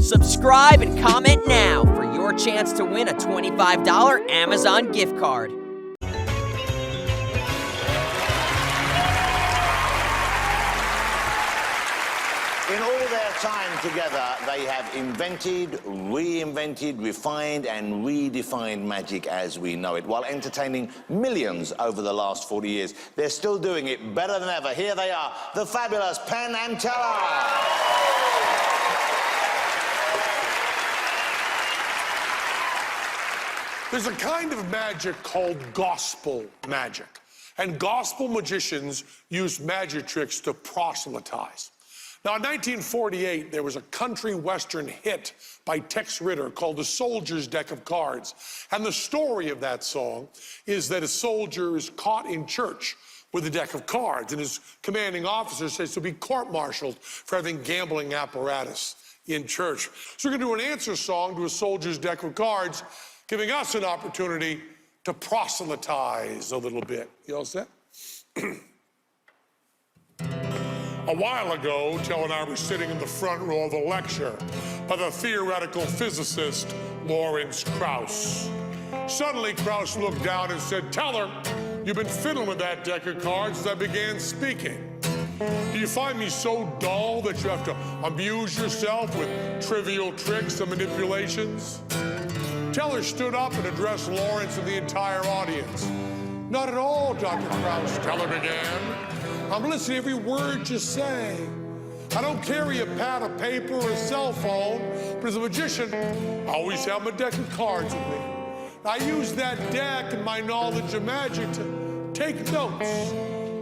Subscribe and comment now for your chance to win a $25 Amazon gift card. In all their time together, they have invented, reinvented, refined, and redefined magic as we know it, while entertaining millions over the last 40 years. They're still doing it better than ever. Here they are, the fabulous Penn and Teller. There's a kind of magic called gospel magic. And gospel magicians use magic tricks to proselytize. Now, in 1948, there was a country western hit by Tex Ritter called The Soldier's Deck of Cards. And the story of that song is that a soldier is caught in church with a deck of cards, and his commanding officer says to be court-martialed for having gambling apparatus in church. So we're going to do an answer song to A Soldier's Deck of Cards, giving us an opportunity to proselytize a little bit. You all set? A while ago, Teller and I were sitting in the front row of a lecture by the theoretical physicist Lawrence Krauss. Suddenly, Krauss looked down and said, "Teller, you've been fiddling with that deck of cards as I began speaking. Do you find me so dull that you have to amuse yourself with trivial tricks and manipulations?" Teller stood up and addressed Lawrence and the entire audience. "Not at all, Dr. Krauss," Teller began. "I'm listening to every word you say. I don't carry a pad of paper or a cell phone, but as a magician, I always have my deck of cards with me. I use that deck and my knowledge of magic to take notes.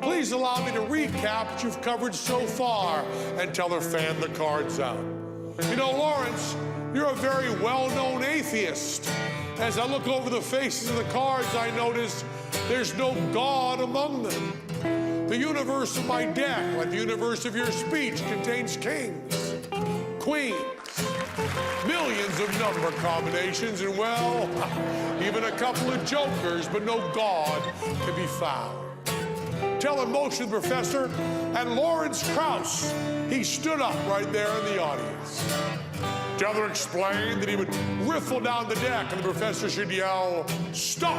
Please allow me to recap what you've covered so far." And Teller fanned the cards out. "You know, Lawrence, you're a very well-known atheist. As I look over the faces of the cards, I notice there's no God among them. The universe of my deck, like the universe of your speech, contains kings, queens, millions of number combinations, and, well, even a couple of jokers, but no God can be found." Teller motioned the professor, and Lawrence Krauss, he stood up right there in the audience. Teller explained that he would riffle down the deck, and the professor should yell, "Stop!"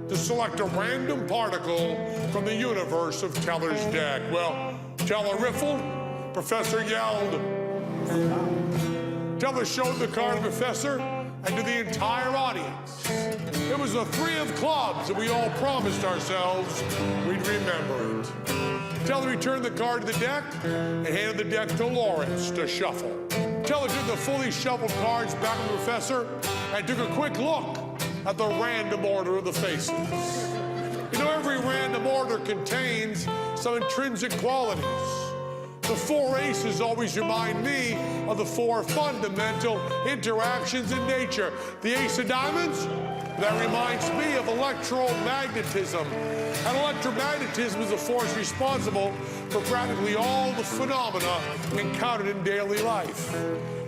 to select a random particle from the universe of Teller's deck. Well, Teller riffled, professor yelled. Teller showed the card to the professor and to the entire audience. It was the 3 of clubs, and we all promised ourselves we'd remember it. Teller returned the card to the deck and handed the deck to Lawrence to shuffle. Teller took the fully shuffled cards back to the professor and took a quick look at the random order of the faces. You know, every random order contains some intrinsic qualities. The 4 aces always remind me of the 4 fundamental interactions in nature. The ace of diamonds, that reminds me of electromagnetism. And electromagnetism is a force responsible for practically all the phenomena encountered in daily life.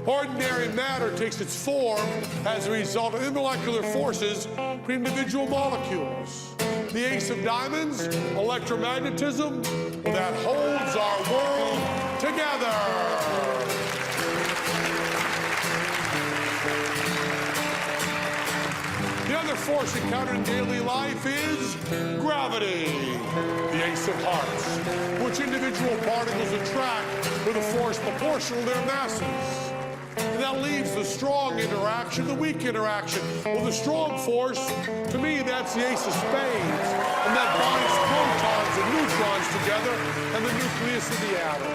Ordinary matter takes its form as a result of molecular forces between individual molecules. The ace of diamonds, electromagnetism, that holds our world together. The other force encountered in daily life is gravity, the ace of hearts, which individual particles attract with a force proportional to their masses. And that leaves the strong interaction, the weak interaction. Well, the strong force, to me, that's the ace of spades. And that binds protons and neutrons together and the nucleus of the atom.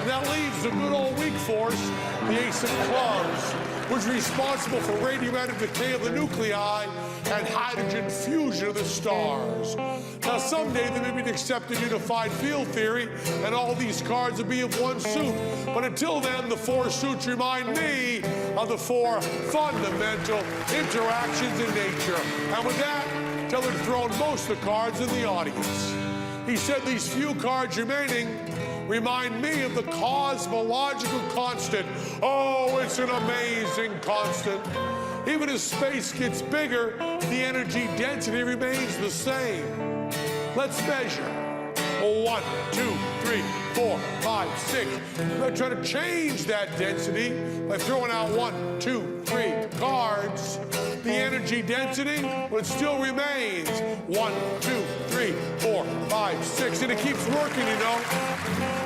And that leaves the good old weak force, the ace of clubs, which is responsible for radioactive decay of the nuclei and hydrogen fusion of the stars. Now, someday there may be an accepted unified field theory, and all these cards will be of one suit. But until then, the 4 suits remind me of the 4 fundamental interactions in nature. And with that, Teller had thrown most of the cards in the audience. He said these few cards remaining remind me of the cosmological constant. Oh, it's an amazing constant. Even as space gets bigger, the energy density remains the same. Let's measure. 1, 2, 3, 4, 5, 6. We're trying to change that density by throwing out 1, 2, 3 cards. The energy density, but it still remains 1, 2, 3, 4, 5, 6, and it keeps working, you know.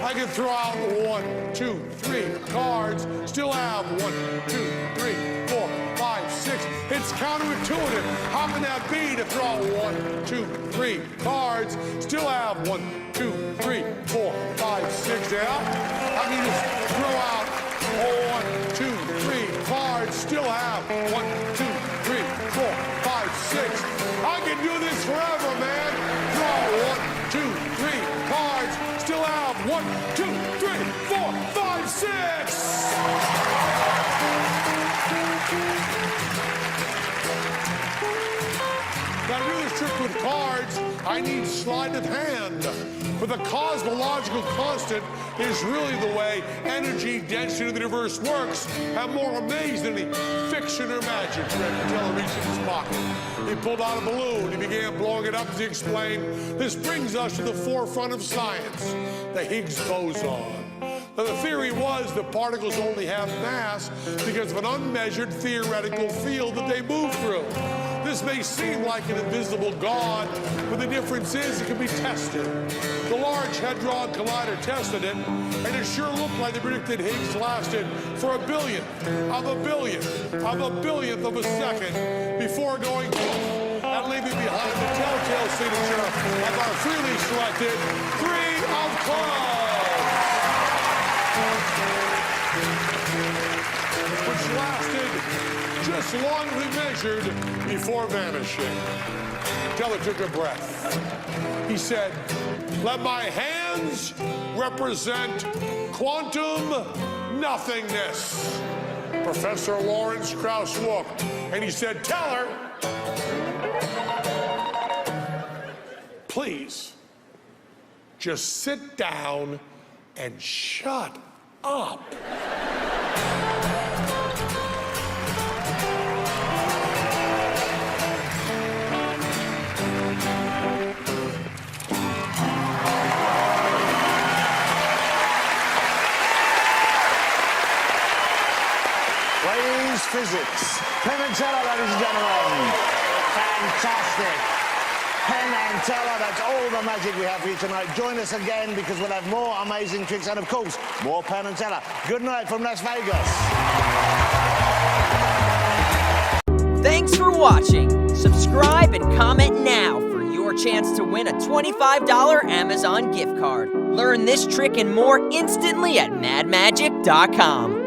I can throw out 1, 2, 3 cards, still have 1, 2, 3, 4, 5, 6. It's counterintuitive. How can that be to throw out 1, 2, 3 cards, still have 1, 2, 3, 4, 5, 6? Yeah? I can just throw out 1, 2, 3 cards, still have 1, 2, 3, 4, 5, 6. I can do this forever, man. Draw 1, 2, 3 cards, still have 1, 2, 3, 4, 5, 6. Now, to do this trick with cards, I need sleight of hand. But the cosmological constant is really the way energy density of the universe works. I'm more amazed than any fiction or magic trick until I reached in his pocket. He pulled out a balloon. He began blowing it up as he explained. This brings us to the forefront of science, the Higgs boson. Now, the theory was that particles only have mass because of an unmeasured theoretical field that they move through. This may seem like an invisible God, but the difference is it can be tested. The Large Hadron Collider tested it, and it sure looked like the predicted Higgs lasted for a billionth of a billionth of a second before going poof and leaving behind the telltale signature of our freely selected 3 of clubs, which lasted just long as we measured before vanishing. Teller took a breath. He said, "Let my hands represent quantum nothingness." Professor Lawrence Krauss looked, and he said, "Teller, please, just sit down and shut up." Plays physics. Penn Teller, ladies and gentlemen. Fantastic. Penn Teller, that's all the magic we have for you tonight. Join us again because we'll have more amazing tricks and, of course, more Penn Teller. Good night from Las Vegas. Thanks for watching. Subscribe and comment now for your chance to win a $25 Amazon gift card. Learn this trick and more instantly at madmagic.com.